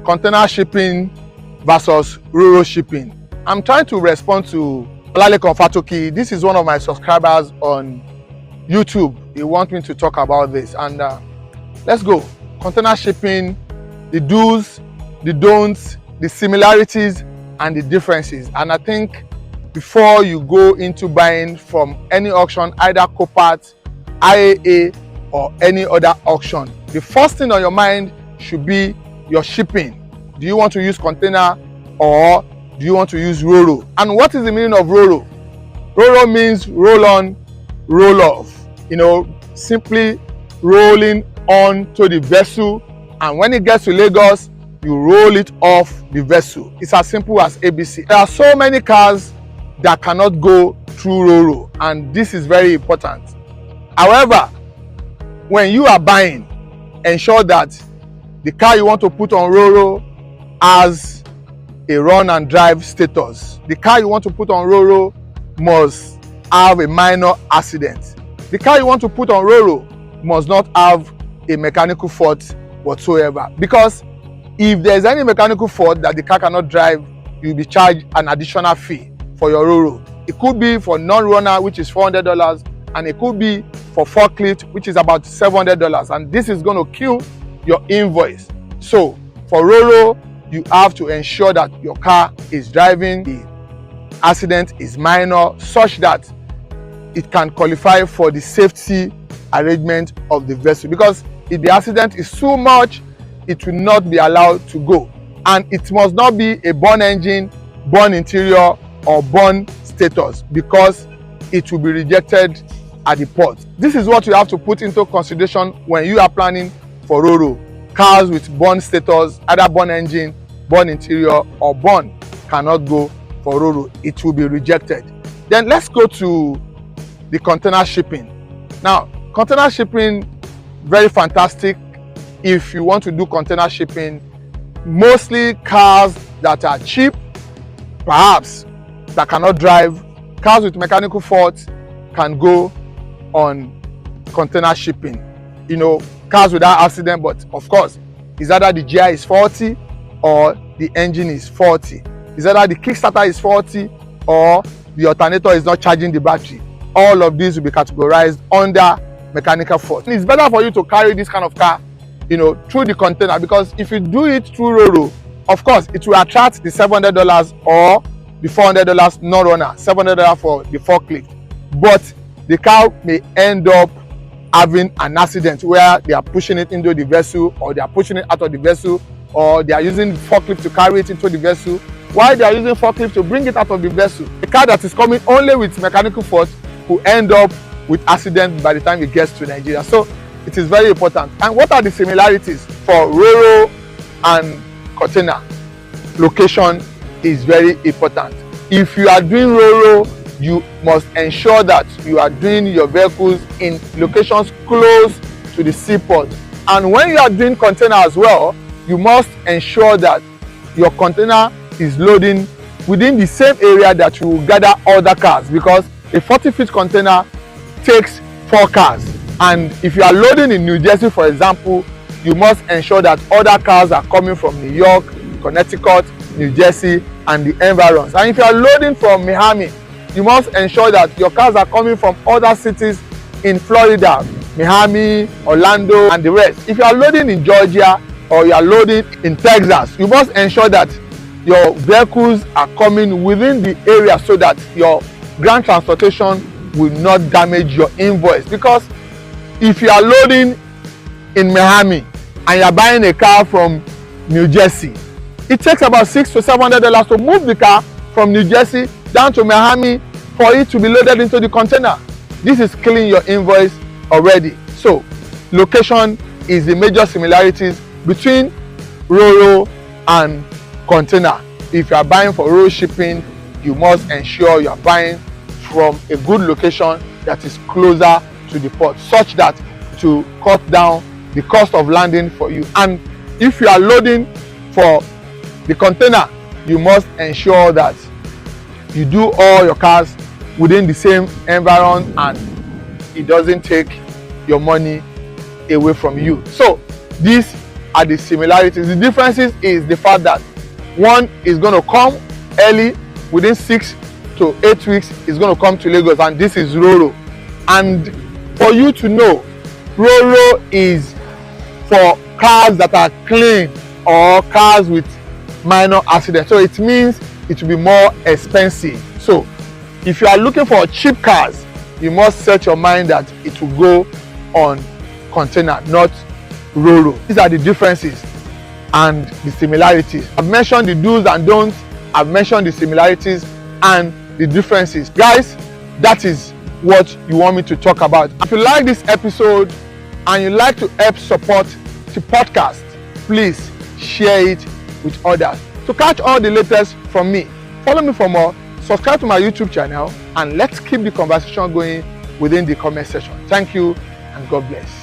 container shipping versus RORO shipping. I'm trying to respond to Olalekon Fatoki. This is one of my subscribers on YouTube. He wants me to talk about this, and let's go. Container shipping, the do's, the don'ts, the similarities and the differences. And I think before you go into buying from any auction, either Copart, IAA or any other auction, the first thing on your mind should be your shipping. Do you want to use container or do you want to use RORO? And what is the meaning of RORO? RORO means roll on, roll off. You know, simply rolling on to the vessel, and when it gets to Lagos, you roll it off the vessel. It's as simple as ABC. There are so many cars that cannot go through RORO, and this is very important. However, when you are buying, ensure that the car you want to put on RORO has a run and drive status. The car you want to put on RORO must have a minor accident. The car you want to put on RORO must not have a mechanical fault whatsoever, because if there's any mechanical fault that the car cannot drive, you'll be charged an additional fee for your RORO. It could be for non-runner, which is $400, and it could be for forklift, which is about $700, and this is going to kill your invoice. So for RORO, you have to ensure that your car is driving, the accident is minor, such that it can qualify for the safety arrangement of the vessel, because if the accident is too much, it will not be allowed to go, and it must not be a burn engine, burn interior or burn status, because it will be rejected at the port. This is what you have to put into consideration when you are planning for RORO. Cars with burn status, either burn engine, burn interior or burn, cannot go for RORO. It will be rejected. Then let's go to the container shipping. Now, container shipping, very fantastic. If you want to do container shipping, mostly cars that are cheap, perhaps that cannot drive, cars with mechanical faults can go on container shipping. You know, cars without accident, but of course, it's either the GI is faulty or the engine is faulty. It's either the kickstarter is faulty or the alternator is not charging the battery. All of these will be categorized under mechanical fault. It's better for you to carry this kind of car, you know, through the container, because if you do it through RORO, of course, it will attract the $700 or the $400 non-runner, $700 for the forklift. But the car may end up having an accident where they are pushing it into the vessel, or they are pushing it out of the vessel, or they are using forklift to carry it into the vessel, while they are using forklift to bring it out of the vessel. A car that is coming only with mechanical fault will end up with accident by the time it gets to Nigeria. So it is very important. And what are the similarities for RORO and container? Location is very important. If you are doing RORO, you must ensure that you are doing your vehicles in locations close to the seaport. And when you are doing container as well, you must ensure that your container is loading within the same area that you will gather other cars, because a 40-foot container takes 4 cars. And if you are loading in New Jersey, for example, you must ensure that other cars are coming from New York, Connecticut, New Jersey and the environs. And if you are loading from Miami, you must ensure that your cars are coming from other cities in Florida, Miami, Orlando and the rest. If you are loading in Georgia or you are loading in Texas, you must ensure that your vehicles are coming within the area so that your ground transportation will not damage your invoice. Because if you are loading in Miami and you are buying a car from New Jersey, it takes about $600 to $700 to move the car from New Jersey down to Miami for it to be loaded into the container. This is killing your invoice already. So location is the major similarities between RORO and container. If you are buying for RORO shipping, you must ensure you are buying from a good location that is closer to the port, such that to cut down the cost of landing for you. And if you are loading for the container, you must ensure that you do all your cars within the same environment and it doesn't take your money away from you. So this are the similarities. The differences is the fact that one is going to come early, within 6 to 8 weeks is going to come to Lagos, and this is RORO. And for you to know, RORO is for cars that are clean or cars with minor accidents, so it means it will be more expensive. So if you are looking for cheap cars, you must set your mind that it will go on container, not RORO. These are the differences and the similarities. I've mentioned the do's and don'ts, I've mentioned the similarities and the differences. Guys, that is what you want me to talk about. If you like this episode and you like to help support the podcast, please share it with others. To catch all the latest from me, follow me for more, subscribe to my YouTube channel, and let's keep the conversation going within the comment section. Thank you and God bless.